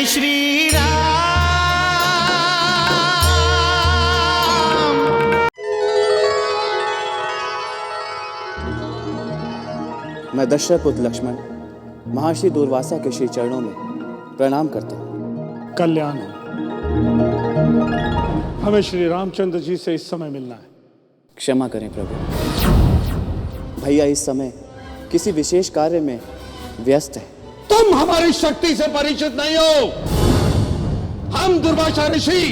श्री राम। मैं दशरथ पुत्र लक्ष्मण महर्षि दूर्वासा के श्री चरणों में प्रणाम करता हूँ। कल्याण हो। हमें श्री रामचंद्र जी से इस समय मिलना है। क्षमा करें प्रभु, भैया इस समय किसी विशेष कार्य में व्यस्त है। तुम हमारी शक्ति से परिचित नहीं हो। हम दुर्वासा ऋषि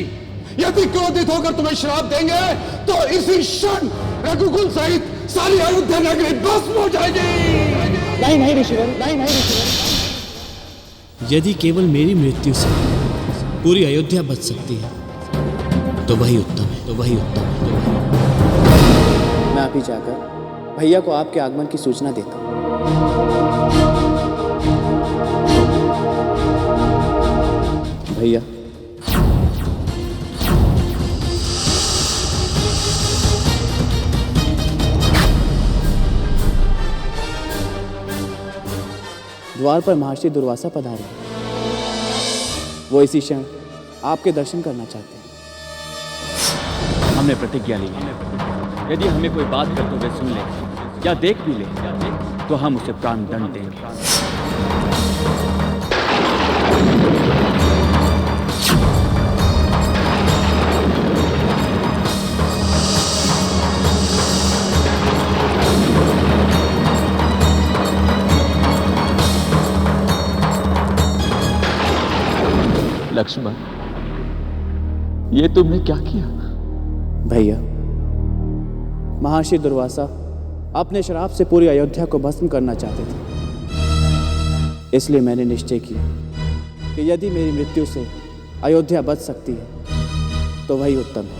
यदि क्रोधित होकर तुम्हें श्राप देंगे तो इसी क्षण रघुकुल सहित सारी अयोध्या नगरी भस्म हो जाएगी। नहीं ऋषिवर, नहीं ऋषिवर। यदि केवल मेरी मृत्यु से पूरी अयोध्या बच सकती है तो वही उत्तम है, मैं अभी जाकर भैया को आपके आगमन की सूचना देता हूँ। भैया, द्वार पर महर्षि दुर्वासा पधारे। वो इसी क्षण आपके दर्शन करना चाहते हैं। हमने प्रतिज्ञा ली है, यदि हमें कोई बात करते हुए सुन ले या देख भी ले तो हम उसे प्राण दंड देंगे। लक्ष्मण, ये तुमने क्या किया? भैया, महर्षि दुर्वासा अपने श्राप से पूरी अयोध्या को भस्म करना चाहते थे, इसलिए मैंने निश्चय किया कि यदि मेरी मृत्यु से अयोध्या बच सकती है तो वही उत्तम है।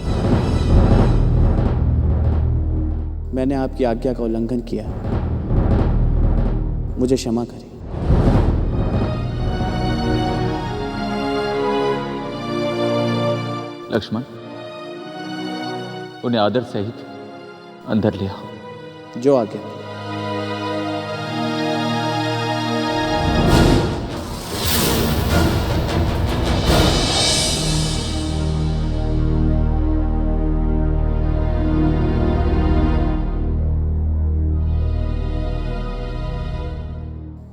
मैंने आपकी आज्ञा का उल्लंघन किया, मुझे क्षमा करें। लक्ष्मण, उन्हें आदर सहित अंदर ले आओ। जो आज्ञा।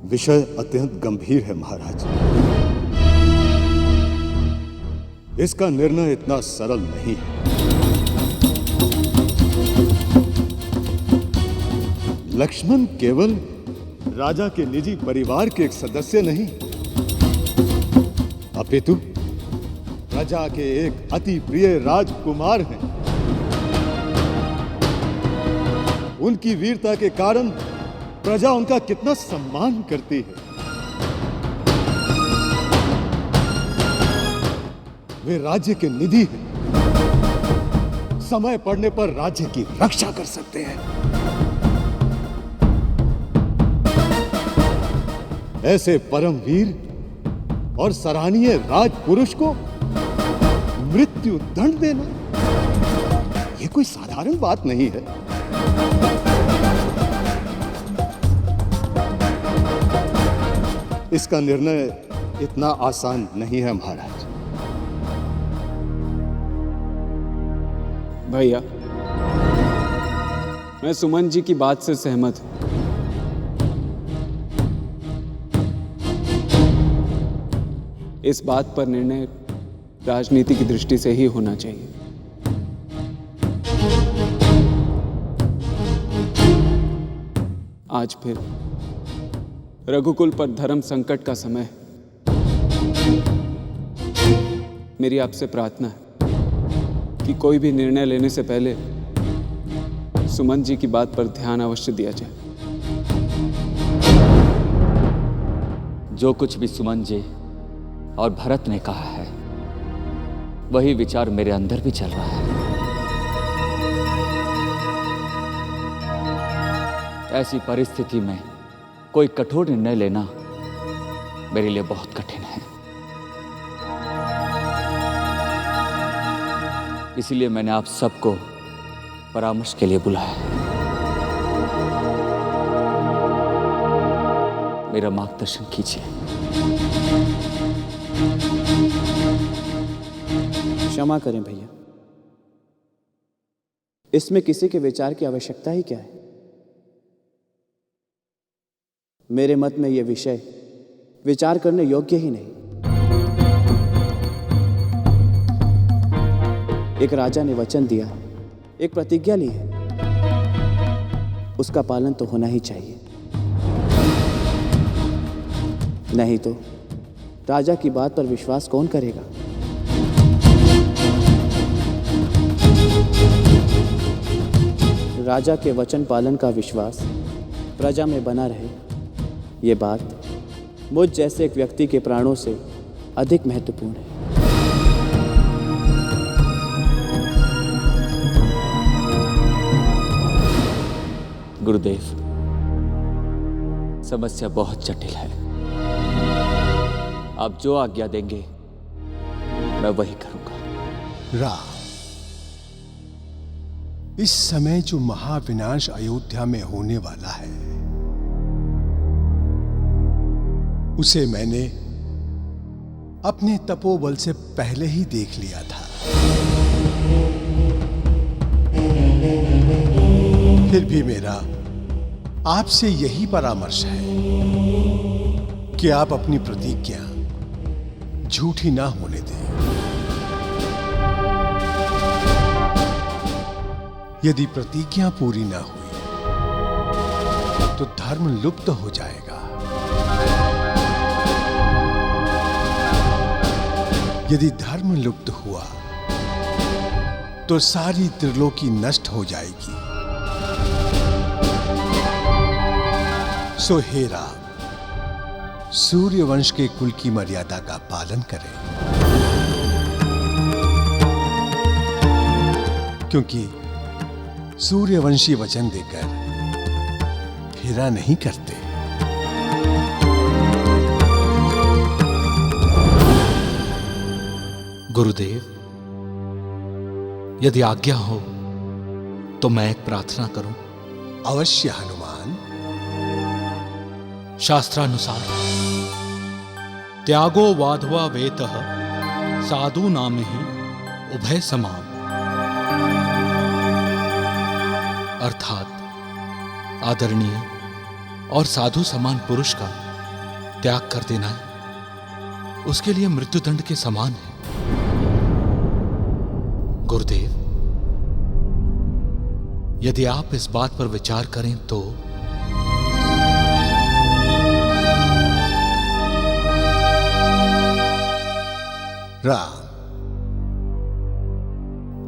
विषय अत्यंत गंभीर है महाराज। इसका निर्णय इतना सरल नहीं है। लक्ष्मण केवल राजा के निजी परिवार के एक सदस्य नहीं, अपितु प्रजा के एक अति प्रिय राजकुमार हैं। उनकी वीरता के कारण प्रजा उनका कितना सम्मान करती है। वे राज्य के निधि हैं, समय पड़ने पर राज्य की रक्षा कर सकते हैं। ऐसे परमवीर और सराहनीय राजपुरुष को मृत्यु दंड देना यह कोई साधारण बात नहीं है। इसका निर्णय इतना आसान नहीं है महाराज। भैया, मैं सुमन जी की बात से सहमत हूं। इस बात पर निर्णय राजनीति की दृष्टि से ही होना चाहिए। आज फिर रघुकुल पर धर्म संकट का समय है। मेरी आपसे प्रार्थना है कि कोई भी निर्णय लेने से पहले सुमन जी की बात पर ध्यान अवश्य दिया जाए। जो कुछ भी सुमन जी और भरत ने कहा है वही विचार मेरे अंदर भी चल रहा है। ऐसी परिस्थिति में कोई कठोर निर्णय लेना मेरे लिए बहुत कठिन है। इसीलिए मैंने आप सबको परामर्श के लिए बुलाया है। मेरा मार्गदर्शन कीजिए। क्षमा करें भैया, इसमें किसी के विचार की आवश्यकता ही क्या है। मेरे मत में यह विषय विचार करने योग्य ही नहीं। एक राजा ने वचन दिया, एक प्रतिज्ञा ली है, उसका पालन तो होना ही चाहिए। नहीं तो राजा की बात पर विश्वास कौन करेगा? राजा के वचन पालन का विश्वास प्रजा में बना रहे, ये बात मुझ जैसे एक व्यक्ति के प्राणों से अधिक महत्वपूर्ण है। गुरुदेव, समस्या बहुत जटिल है। आप जो आज्ञा देंगे मैं वही करूंगा। राम, इस समय जो महाविनाश अयोध्या में होने वाला है उसे मैंने अपने तपोबल से पहले ही देख लिया था। फिर भी मेरा आपसे यही परामर्श है कि आप अपनी प्रतिज्ञा झूठी ना होने दें। यदि प्रतिज्ञा पूरी ना हुई तो धर्म लुप्त हो जाएगा। यदि धर्म लुप्त हुआ तो सारी त्रिलोकी नष्ट हो जाएगी। सो हे राम, सूर्यवंश के कुल की मर्यादा का पालन करें, क्योंकि सूर्यवंशी वचन देकर फेरा नहीं करते। गुरुदेव, यदि आज्ञा हो तो मैं एक प्रार्थना करूं। अवश्य हनुमान। शास्त्रानुसार त्यागो वाधवा वेतः साधु नाम ही उभय समान, अर्थात आदरणीय और साधु समान पुरुष का त्याग कर देना उसके लिए मृत्युदंड के समान है। गुरुदेव, यदि आप इस बात पर विचार करें तो राम,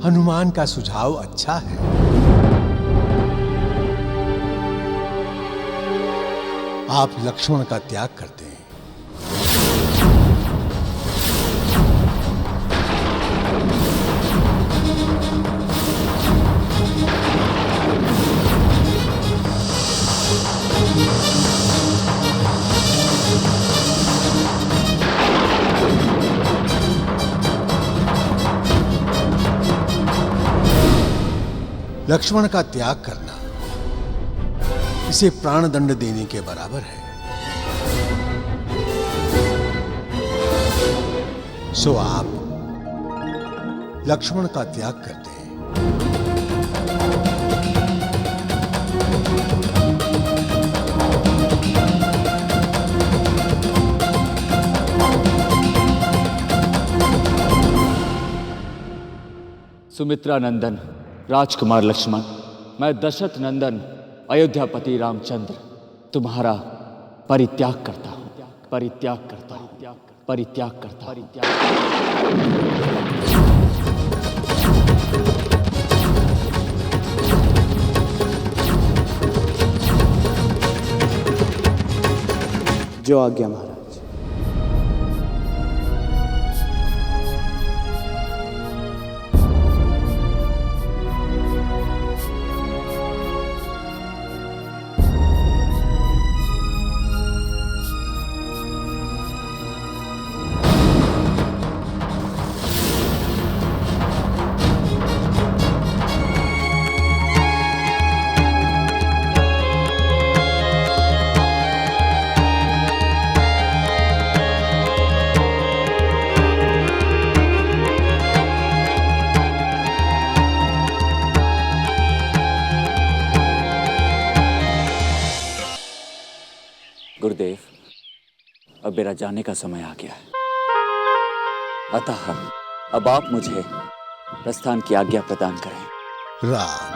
हनुमान का सुझाव अच्छा है। आप लक्ष्मण का त्याग करते हैं। लक्ष्मण का त्याग करना इसे प्राणदंड देने के बराबर है। सो आप लक्ष्मण का त्याग करते हैं। सुमित्रा नंदन राजकुमार लक्ष्मण, मैं दशरथ नंदन अयोध्यापति रामचंद्र तुम्हारा परित्याग करता हूं, परित्याग करता हूं, परित्याग करता हूं। जो आज्ञा महाराज। अब मेरा जाने का समय आ गया है। अतः अब आप मुझे प्रस्थान की आज्ञा प्रदान करें। राम,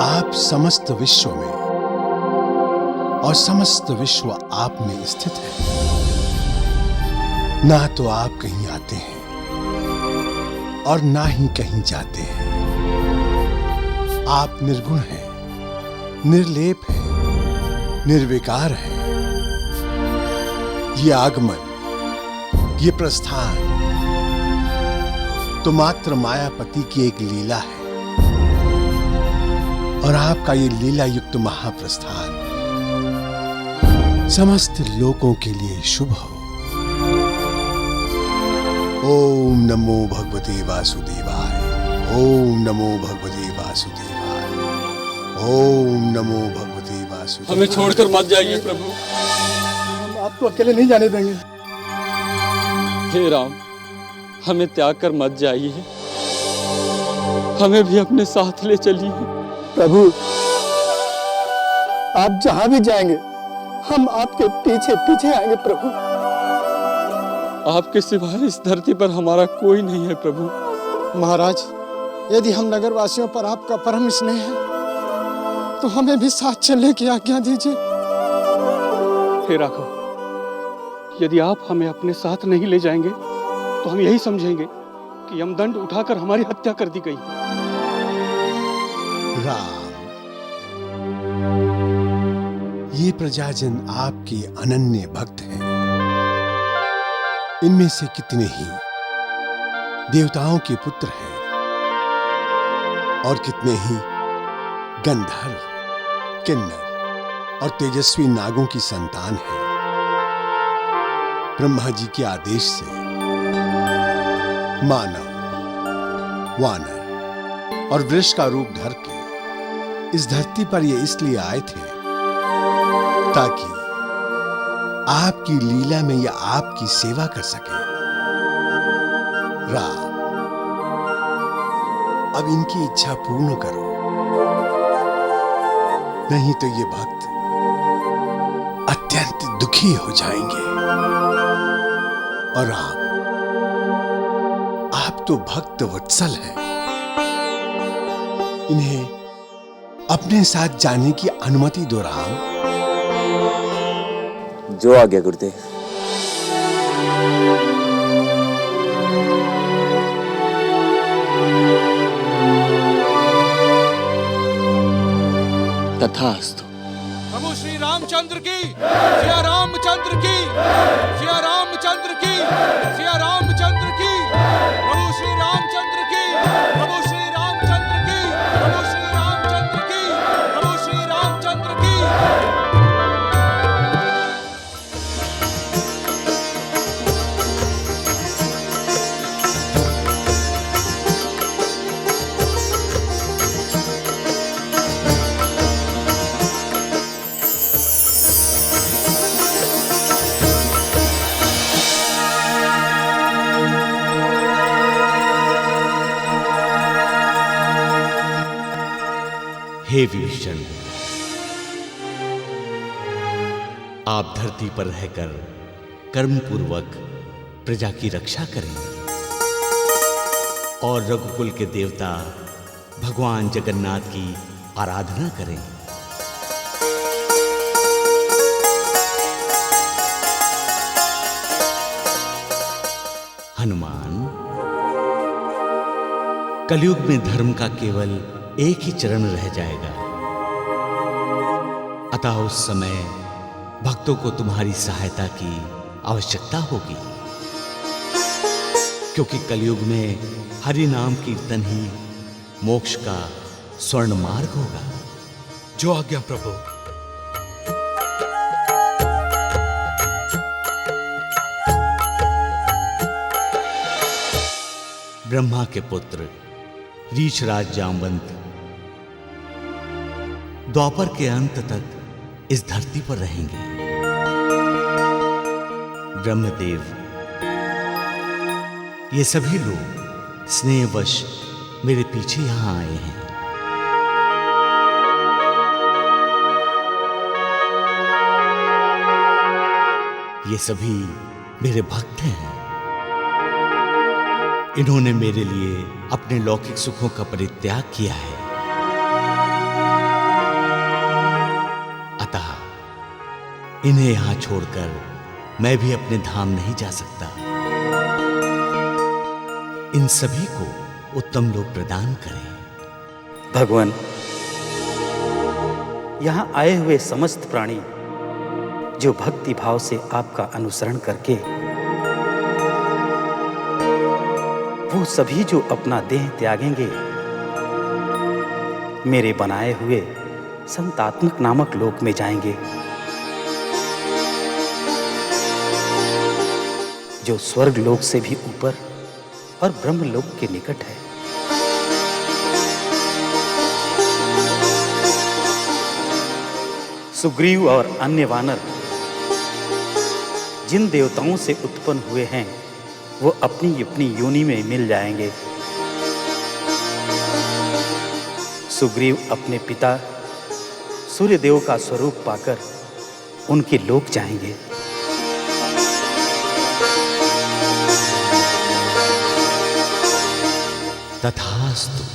आप समस्त विश्व में और समस्त विश्व आप में स्थित है। ना तो आप कहीं आते हैं और ना ही कहीं जाते हैं। आप निर्गुण हैं, निर्लेप हैं, निर्विकार हैं। ये आगमन, ये प्रस्थान तो मात्र मायापति की एक लीला है, और आपका ये लीला युक्त महाप्रस्थान समस्त लोगों के लिए शुभ हो। ओम नमो भगवते वासुदेवाय। ओम नमो भगवते वासुदेवाय। ओम नमो भगवते वासुदेवाय। हमें छोड़कर मत जाइए प्रभु। हम आपको अकेले नहीं जाने देंगे। हे राम, हमें त्याग कर मत जाइए, हमें भी अपने साथ ले चलिए। प्रभु, आप जहां भी जाएंगे हम आपके पीछे पीछे आएंगे प्रभु। आपके सिवाय इस धरती पर हमारा कोई नहीं है प्रभु। महाराज, यदि हम नगरवासियों पर आपका परम स्नेह है तो हमें भी साथ चलने की आज्ञा दीजिए। हे राघव, यदि आप हमें अपने साथ नहीं ले जाएंगे तो हम यही समझेंगे कि यमदंड उठाकर हमारी हत्या कर दी गई। राम, ये प्रजाजन आपके अनन्य भक्त हैं। इनमें से कितने ही देवताओं के पुत्र हैं और कितने ही गंधर्व, किन्नर और तेजस्वी नागों की संतान हैं। ब्रह्मा जी के आदेश से मानव, वानर और वृक्ष का रूप धर के इस धरती पर ये इसलिए आए थे ताकि आपकी लीला में ये आपकी सेवा कर सके। राम, अब इनकी इच्छा पूर्ण करो, नहीं तो ये भक्त अत्यंत दुखी हो जाएंगे। और आप तो भक्त वत्सल हैं। इन्हें अपने साथ जाने की अनुमति दो राम। जो आज्ञा गुरुदेव। तथास्तु। प्रभु श्री रामचंद्र की, सिया रामचंद्र की, सिया रामचंद्र की, सिया रामचंद्र की। प्रभु श्री रामचंद्र की, प्रभु श्री रामचंद्र की, प्रभु श्री रामचंद्र की, प्रभु श्री रामचंद्र की। हे विभीषण, आप धरती पर रहकर कर्म पूर्वक प्रजा की रक्षा करें और रघुकुल के देवता भगवान जगन्नाथ की आराधना करें। हनुमान, कलयुग में धर्म का केवल एक ही चरण रह जाएगा, अतः उस समय भक्तों को तुम्हारी सहायता की आवश्यकता होगी, क्योंकि कलयुग में हरि नाम कीर्तन ही मोक्ष का स्वर्ण मार्ग होगा। जो आज्ञा प्रभु। ब्रह्मा के पुत्र रीछराज जामवंत द्वापर के अंत तक इस धरती पर रहेंगे। ब्रह्मदेव, ये सभी लोग स्नेहवश मेरे पीछे यहां आए हैं। ये सभी मेरे भक्त हैं। इन्होंने मेरे लिए अपने लौकिक सुखों का परित्याग किया है, अतः इन्हें यहां छोड़कर मैं भी अपने धाम नहीं जा सकता। इन सभी को उत्तम लोक प्रदान करें। भगवान, यहाँ आए हुए समस्त प्राणी जो भक्ति भाव से आपका अनुसरण करके, वो सभी जो अपना देह त्यागेंगे, मेरे बनाए हुए संतात्मक नामक लोक में जाएंगे, जो स्वर्ग लोक से भी ऊपर और ब्रह्म लोक के निकट है। सुग्रीव और अन्य वानर जिन देवताओं से उत्पन्न हुए हैं, वो अपनी अपनी योनि में मिल जाएंगे। सुग्रीव अपने पिता सूर्यदेव का स्वरूप पाकर उनके लोक जाएंगे। तथास्तु।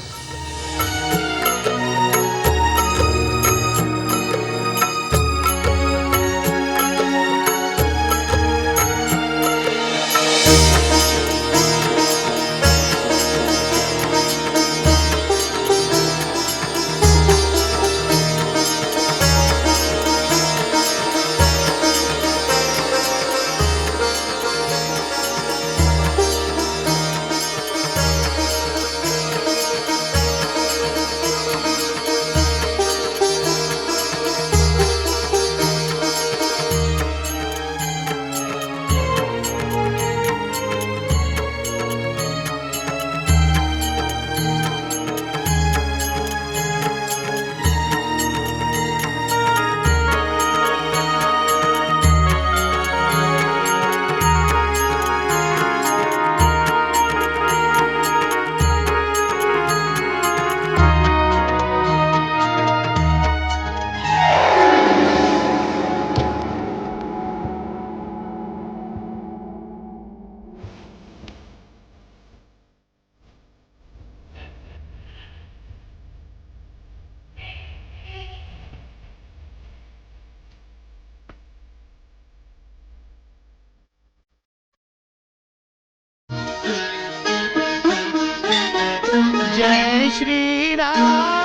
जय श्री राम।